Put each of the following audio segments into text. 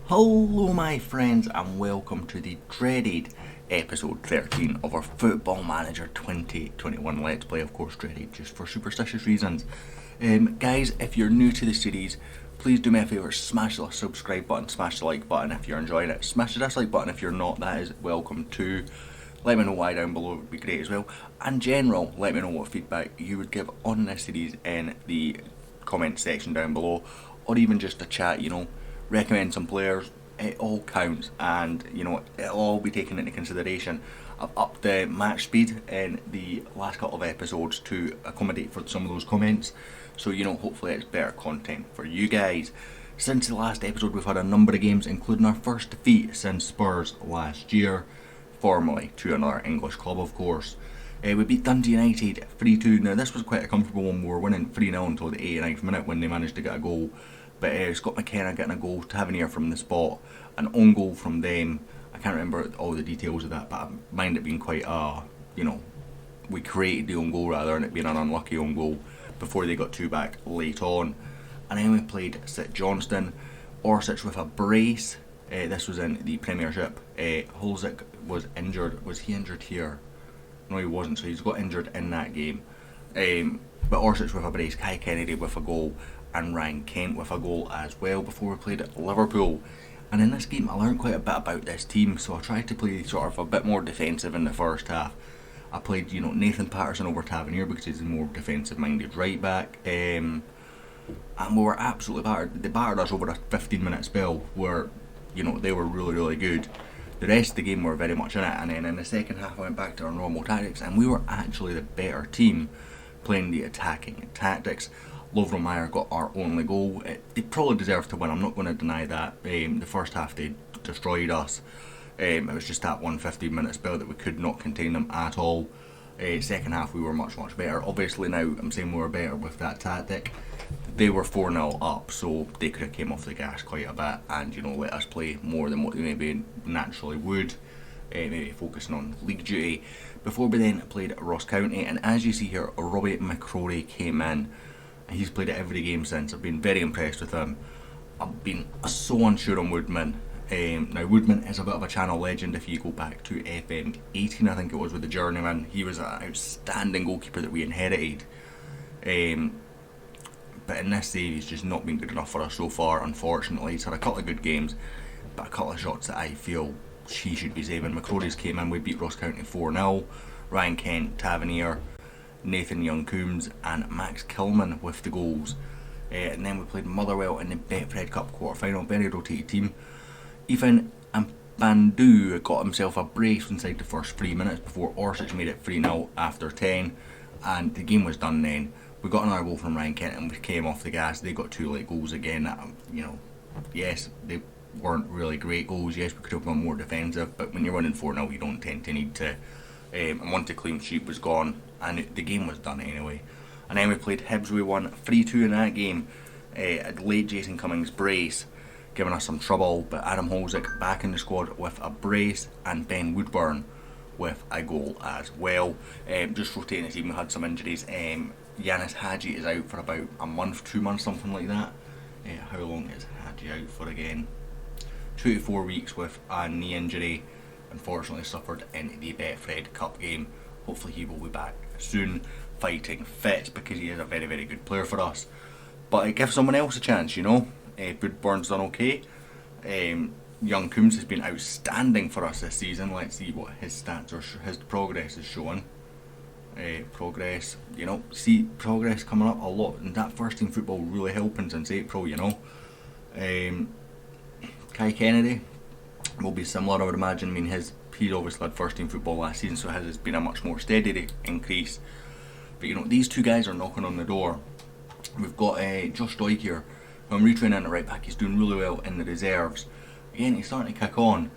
Hello my friends and welcome to the dreaded episode 13 of our Football Manager 2021 Let's Play, of course dreaded just for superstitious reasons. Guys, if you're new to the series, please do me a favour, smash the subscribe button, smash the like button if you're enjoying it, smash the dislike button if you're not, that is welcome too. Let me know why down below, it would be great as well. In general, let me know what feedback you would give on this series in the comment section down below, or even just a chat, recommend some players. It all counts, and it'll all be taken into consideration. I've upped the match speed in the last couple of episodes to accommodate for some of those comments, so hopefully it's better content for you guys. Since the last episode we've had a number of games, including our first defeat since Spurs last year, formerly to another English club of course. We beat Dundee United 3-2. Now this was quite a comfortable one. We were winning 3-0 until the 89th minute when they managed to get a goal. But Scott McKenna getting a goal, Tavernier from the spot, an own goal from them. I can't remember all the details of that, but I mind it being quite we created the own goal rather than it being an unlucky own goal before they got two back late on. And then we played St Johnstone, Orsic with a brace. This was in the Premiership. Holzik was injured. Was he injured here? No, he wasn't, so he's got injured in that game. But Orsic with a brace, Kai Kennedy with a goal, and Ryan Kent with a goal as well before we played at Liverpool. And in this game I learned quite a bit about this team, so I tried to play sort of a bit more defensive in the first half. I played Nathan Patterson over Tavernier because he's a more defensive minded right back, and we were absolutely battered. They battered us over a 15-minute spell where they were really good. The rest of the game were very much in it, and then in the second half I went back to our normal tactics and we were actually the better team playing the attacking tactics. Lovren Meyer got our only goal. They probably deserved to win, I'm not going to deny that. The first half they destroyed us. It was just that 1 15-minute spell that we could not contain them at all. Second half we were much better. Obviously now I'm saying we were better with that tactic. They were 4-0 up, so they could have came off the gas quite a bit and let us play more than what they maybe naturally would. Maybe focusing on league duty. Before we then played Ross County, and as you see here, Robbie McCrory came in. He's played at every game since. I've been very impressed with him. I've been so unsure on Woodman. Now Woodman is a bit of a channel legend. If you go back to FM18, I think it was, with the Journeyman, he was an outstanding goalkeeper that we inherited. But in this save he's just not been good enough for us so far, unfortunately. He's had a couple of good games, but a couple of shots that I feel he should be saving. McCrory's came in, we beat Ross County 4-0. Ryan Kent, Tavernier, Nathan Young-Coombs and Max Kilman with the goals. And then we played Motherwell in the Betfred Cup quarter-final, very rotated team. Ethan Bandu got himself a brace inside the first 3 minutes before Orsic made it 3-0 after 10, and the game was done then. We got another goal from Ryan Kent and we came off the gas. They got two late goals again. Yes, they weren't really great goals. Yes, we could have been more defensive, but when you're winning 4-0 you don't tend to need to. And once the clean sheet was gone and the game was done anyway. And then we played Hibs, we won 3-2 in that game. A late Jason Cummings brace giving us some trouble, but Adam Holzik back in the squad with a brace, and Ben Woodburn with a goal as well. Just rotating the team, we had some injuries. Yanis Hadji is out for about a month, 2 months, something like that. How long is Hadji out for again? 2 to 4 weeks with a knee injury. Unfortunately suffered in the Betfred Cup game. Hopefully he will be back soon, fighting fit, because he is a very good player for us. But it gives someone else a chance, Woodburn's done okay. Young-Coombs has been outstanding for us this season. Let's see what his stats or his progress is showing. Progress, progress coming up a lot, and that first team football really helping since April, Kai Kennedy will be similar, I would imagine. He's obviously had first team football last season, so his has been a much more steady increase. But these two guys are knocking on the door. We've got Josh Doig here, who I'm retraining at right back. He's doing really well in the reserves. Again, he's starting to kick on.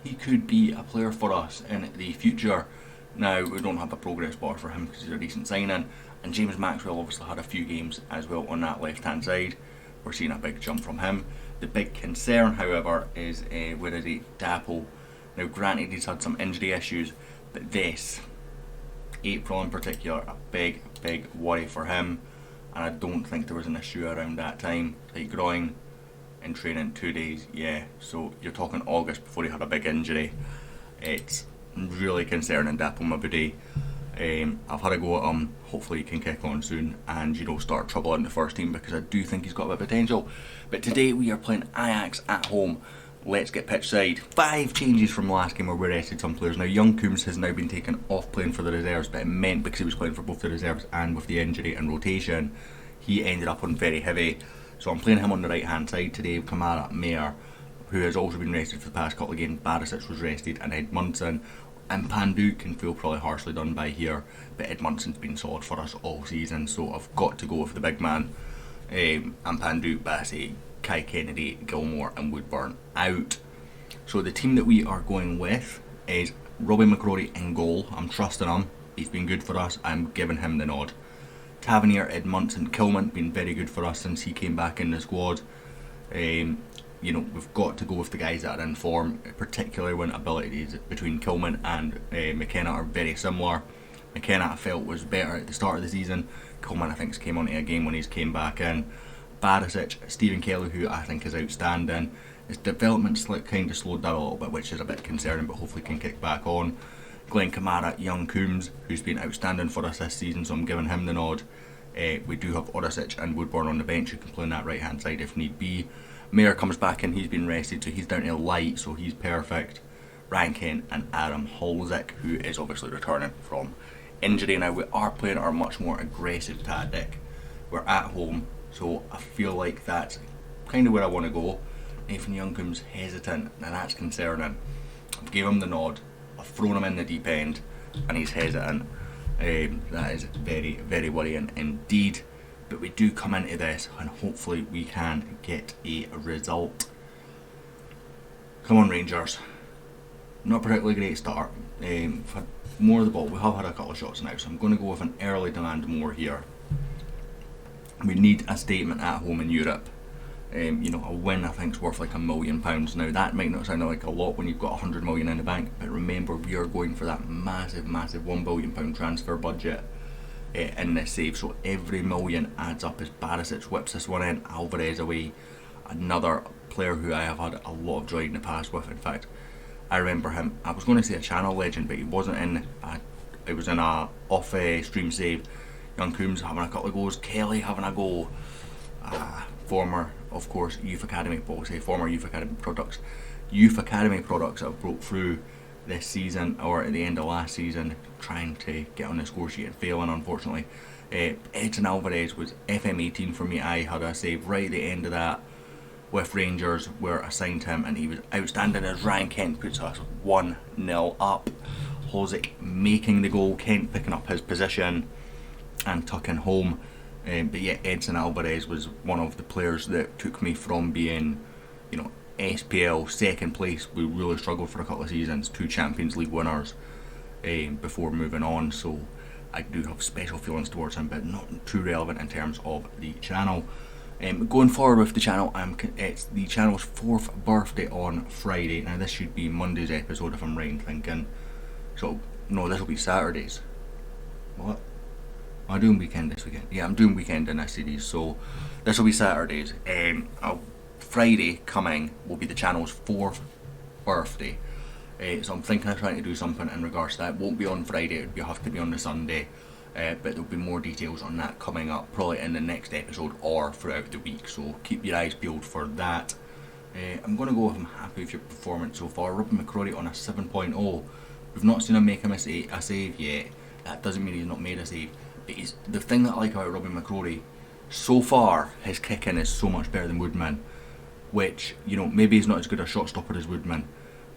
He could be a player for us in the future. Now, we don't have a progress bar for him because he's a decent signing. And James Maxwell obviously had a few games as well on that left hand side. We're seeing a big jump from him. The big concern, however, is where is he? Dapple. Now granted he's had some injury issues, but this, April in particular, a big worry for him. And I don't think there was an issue around that time, like groin. in training, 2 days, yeah. So you're talking August before he had a big injury. It's really concerning, Dapo Mabudi. I've had a go at him. Hopefully he can kick on soon and start trouble in the first team, because I do think he's got a bit of potential. But today we are playing Ajax at home. Let's get pitch side. 5 changes from last game where we rested some players. Now Young Coombs has now been taken off playing for the reserves, but it meant because he was playing for both the reserves and with the injury and rotation, he ended up on very heavy. So I'm playing him on the right hand side today. Kamara, Mayer, who has also been rested for the past couple of games. Barisic was rested, and Edmundson. And Pandu can feel probably harshly done by here, but Edmundson's been solid for us all season, so I've got to go with the big man. And Pandu, Bassey, Kai Kennedy, Gilmore and Woodburn out. So the team that we are going with is Robbie McCrory in goal. I'm trusting him. He's been good for us. I'm giving him the nod. Tavernier, Edmundson, Kilman been very good for us since he came back in the squad. We've got to go with the guys that are in form, particularly when abilities between Kilman and McKenna are very similar. McKenna I felt was better at the start of the season. Kilman I think came onto a game when he's came back in. Barisic, Stephen Kelly, who I think is outstanding. His development's kind of slowed down a little bit, which is a bit concerning, but hopefully can kick back on. Glenn Kamara, Young Coombs, who's been outstanding for us this season, so I'm giving him the nod. We do have Orisic and Woodburn on the bench who can play on that right hand side if need be. Mayer comes back in, he's been rested, so he's down to light, so he's perfect. Ryan Kent and Adam Holzick, who is obviously returning from injury. Now we are playing our much more aggressive tactic. We're at home, so I feel like that's kind of where I want to go. Nathan Youngcombe's hesitant, and that's concerning. I've gave him the nod, I've thrown him in the deep end, and he's hesitant. That is very, very worrying indeed. But we do come into this, and hopefully we can get a result. Come on, Rangers. Not a particularly great start. We've had more of the ball. We have had a couple of shots now, so I'm going to go with an early demand more here. We need a statement at home in Europe. A win I think is worth like £1 million. Now that might not sound like a lot when you've got 100 million in the bank, but remember we are going for that massive £1 billion transfer budget in this save, so every million adds up as Barisic whips this one in. Alvarez away, another player who I have had a lot of joy in the past with. In fact, I remember him, I was going to say a channel legend, but he wasn't in, it was in a off stream save. Young Coombs having a couple of goals, Kelly having a goal, former Youth Academy products that have broke through this season or at the end of last season, trying to get on the score sheet and failing unfortunately. Edson Alvarez was FM18 for me. I had a save right at the end of that with Rangers where I signed him, and he was outstanding as Ryan Kent puts us 1-0 up. Holzick making the goal, Kent picking up his position and tucking home. But yeah, Edson Alvarez was one of the players that took me from being, SPL second place. We really struggled for a couple of seasons, 2 Champions League winners before moving on. So I do have special feelings towards him, but not too relevant in terms of the channel. Going forward with the channel, it's the channel's 4th birthday on Friday. Now this should be Monday's episode if I'm right in thinking. So no, this will be Saturday's. What? Am I doing weekend this weekend? Yeah, I'm doing weekend in this series, so this will be Saturdays. Friday coming will be the channel's 4th birthday. So I'm thinking of trying to do something in regards to that. It won't be on Friday, it will have to be on the Sunday. But there'll be more details on that coming up, probably in the next episode or throughout the week. So keep your eyes peeled for that. I'm going to go with I'm happy with your performance so far. Robbie McCrory on a 7.0. We've not seen him make a save yet. That doesn't mean he's not made a save. But the thing that I like about Robbie McCrory, so far his kicking is so much better than Woodman, which maybe he's not as good a shot stopper as Woodman,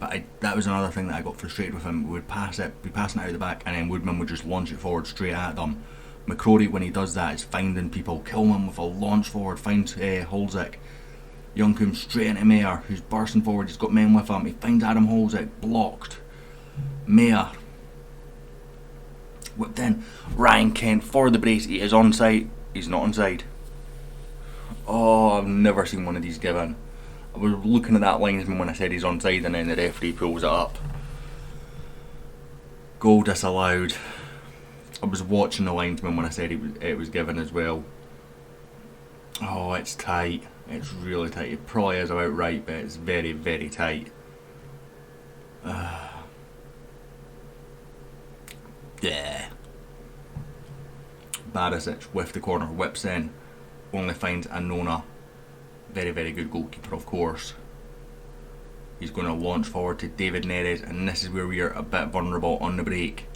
but that was another thing that I got frustrated with him. We would be passing it out of the back, and then Woodman would just launch it forward straight at them. McCrory, when he does that, is finding people. Kilman with a launch forward, finds Holzick. Youngcombe straight into Mayer, who's bursting forward, he's got men with him, he finds Adam Holzick, blocked. Mayer whipped in. Ryan Kent for the brace, he is onside. He's not onside. Oh, I've never seen one of these given. I was looking at that linesman when I said he's onside, and then the referee pulls it up. Goal disallowed. I was watching the linesman when I said it was given as well. Oh, it's tight. It's really tight. It probably is about right, but it's very, very tight. Yeah. Barisic with the corner, whips in, only finds Anona. Very, very good goalkeeper, of course. He's going to launch forward to David Neres, and this is where we are a bit vulnerable on the break.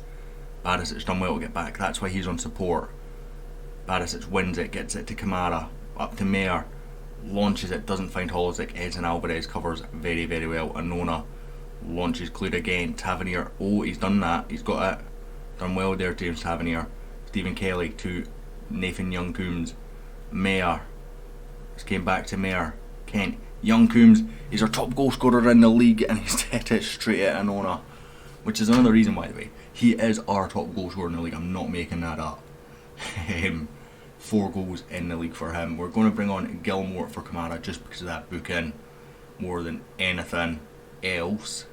Barisic done well to get back, that's why he's on support. Barisic wins it, gets it to Kamara, up to Mayer, launches it, doesn't find Holozic. Edson Alvarez covers very, very well. Anona launches clear again. Tavernier, oh, he's done that, he's got it. Done well there, James Tavernier. Stephen Kelly to Nathan Young-Coombs. Mayer, this came back to Mayer. Kent, Young-Coombs, he's our top goal scorer in the league, and he's hit it straight at Anona, which is another reason, by the way, he is our top goal scorer in the league. I'm not making that up. 4 goals in the league for him. We're going to bring on Gilmore for Kamara just because of that booking more than anything else.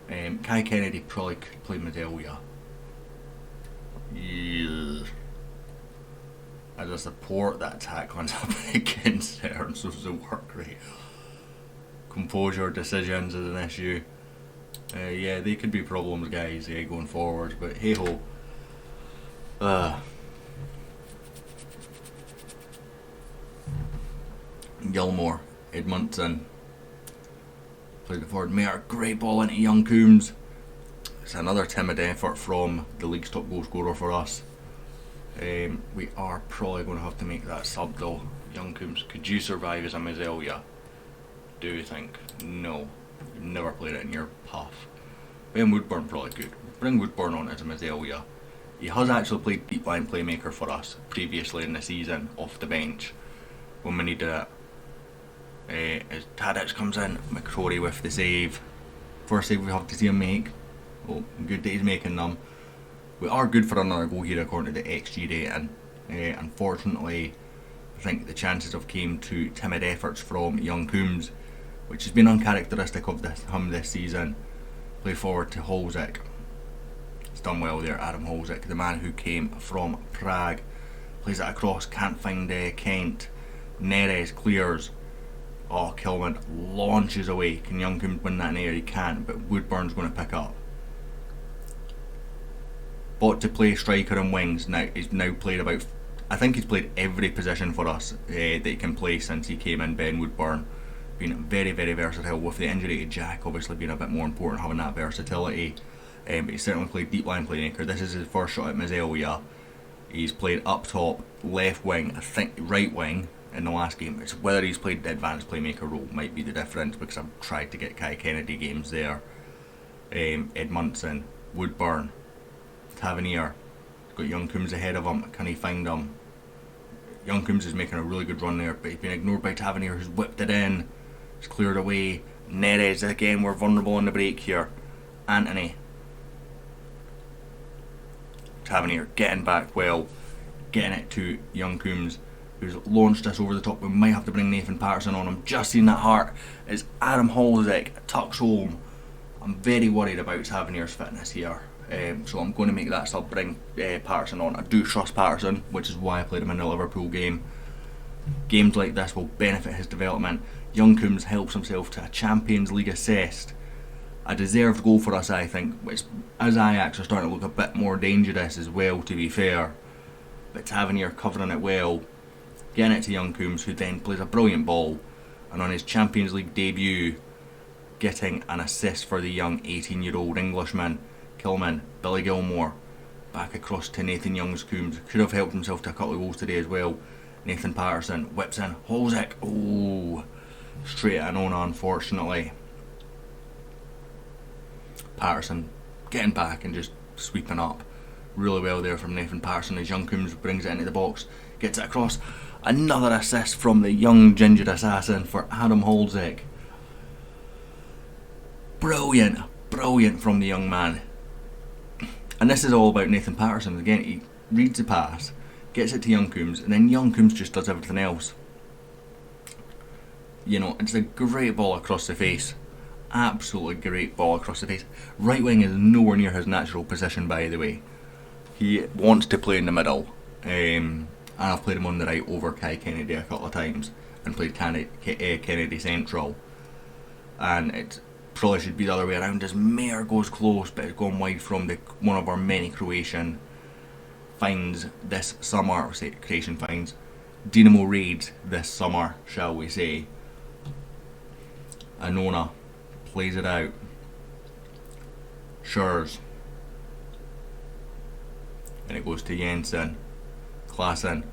Kai Kennedy probably could play Madelia. Yeah. As a support, that attack one's up against there, and so does the work rate. Composure, decisions is an issue. Yeah, they could be problems, guys, going forward, but hey ho. Gilmore, Edmondson, played it forward. Mayer, great ball into Young-Coombs. It's another timid effort from the league's top goal scorer for us. We are probably going to have to make that sub though. Young-Coombs, could you survive as a Mazelia? Do you think? No. You've never played it in your puff. Ben Woodburn probably could. Bring Woodburn on as a Mazelia. He has actually played deep line playmaker for us previously in the season off the bench when we needed it. As Tadic comes in, McCrory with the save. First save we have to see him make. Oh, good that he's making them. We are good for another goal here according to the XG rating. Unfortunately, I think the chances have came to timid efforts from Young-Coombs, which has been uncharacteristic of him this season. Play forward to Holzick. He's done well there, Adam Holzick, the man who came from Prague. Plays it across, can't find Kent. Neres clears. Oh, Kilman launches away. Can Young-Coombs win that in the air? He can't, but Woodburn's going to pick up. Bought to play striker and wings. Now he's now played about, I think he's played every position for us that he can play since he came in. Ben Woodburn, been very, very versatile. With the injury to Jack obviously being a bit more important, having that versatility. But he's certainly played deep line playmaker. This is his first shot at Mazelia. He's played up top, left wing, I think right wing in the last game. It's whether he's played the advanced playmaker role might be the difference, because I've tried to get Kai Kennedy games there. Edmondson, Woodburn, Tavernier, got Young-Coombs ahead of him. Can he find him? Young-Coombs is making a really good run there, but he's been ignored by Tavernier, who's whipped it in. It's cleared away. Neres again, we're vulnerable on the break here. Anthony. Tavernier getting back well, getting it to Young-Coombs, who's launched us over the top. We might have to bring Nathan Patterson on. I'm just seeing that heart as Adam Holzick tucks home. I'm very worried about Tavernier's fitness here. So I'm going to make that sub, bring Patterson on. I do trust Patterson, which is why I played him in the Liverpool game. Games like this will benefit his development. Young-Coombs helps himself to a Champions League assist. A deserved goal for us, I think, which as Ajax are starting to look a bit more dangerous as well, to be fair. But Tavernier covering it well, getting it to Young-Coombs, who then plays a brilliant ball, and on his Champions League debut, getting an assist for the young 18-year-old Englishman. Kilman, Billy Gilmore, back across to Nathan Young-Coombs. Could have helped himself to a couple of goals today as well. Nathan Patterson whips in. Holzick, oh, straight at Anona, unfortunately. Patterson getting back and just sweeping up really well there from Nathan Patterson as Young-Coombs brings it into the box, gets it across. Another assist from the young ginger assassin for Adam Holzick. Brilliant, brilliant from the young man. And this is all about Nathan Patterson. Again, he reads the pass, gets it to Young-Coombs, and then Young-Coombs just does everything else. You know, it's a great ball across the face. Absolutely great ball across the face. Right wing is nowhere near his natural position, by the way. He wants to play in the middle. And and I've played him on the right over Kai Kennedy a couple of times, and played Kennedy central, and it probably should be the other way around as Mayer goes close, but it's gone wide from one of our many Croatian finds this summer, Croatian finds, Dinamo raids this summer, shall we say. Anona plays it out. Schurz. And it goes to Jensen. Klassen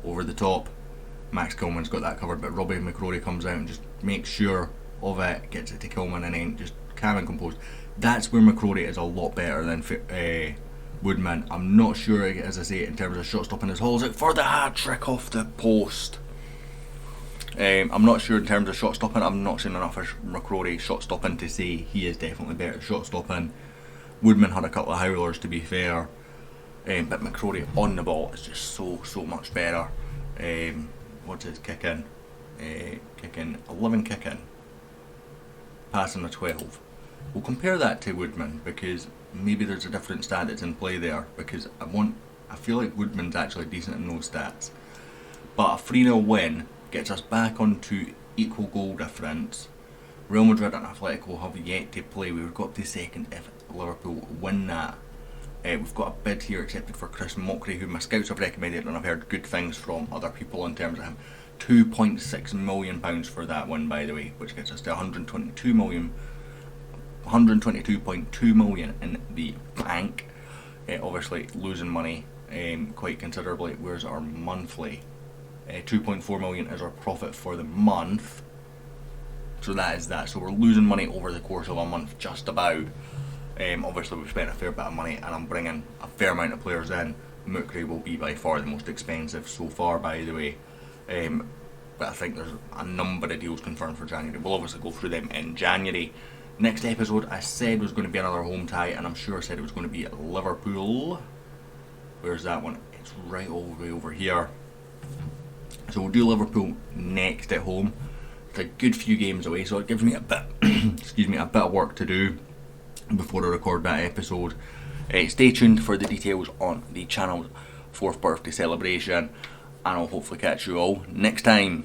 over the top. Max Kilman's got that covered, but Robbie McCrory comes out and just makes sure of it, gets it to Kilman, and then just calm and composed. That's where McCrory is a lot better than Woodman. I'm not sure, as I say, in terms of shot stopping, as Hall's out for the hat trick off the post. I'm not sure in terms of shot stopping. I'm not seen enough of McCrory shot stopping to say he is definitely better at shot stopping. Woodman had a couple of howlers, to be fair, but McCrory on the ball is just so much better. What's his kicking? 11 kicking, passing a 12. We'll compare that to Woodman, because maybe there's a different stat that's in play there, because I feel like Woodman's actually decent in those stats. But a 3-0 win gets us back onto equal goal difference. Real Madrid and Atletico have yet to play. We would go up to second if Liverpool win that. We've got a bid here accepted for Chris Mockery, who my scouts have recommended, and I've heard good things from other people in terms of him. £2.6 million for that one, by the way, which gets us to 122.2 million in the bank. Obviously losing money quite considerably. Where's our monthly? 2.4 million is our profit for the month. So that is that. So we're losing money over the course of a month, just about. Obviously we've spent a fair bit of money, and I'm bringing a fair amount of players in. Mukri will be by far the most expensive so far, by the way. But I think there's a number of deals confirmed for January. We'll obviously go through them in January. Next episode I said was going to be another home tie, and I'm sure I said it was going to be Liverpool. Where's that one? It's right all the way over here. So we'll do Liverpool next at home. It's a good few games away, so it gives me a bit excuse me, a bit of work to do before I record that episode. Stay tuned for the details on the channel's 4th birthday celebration, and I'll hopefully catch you all next time.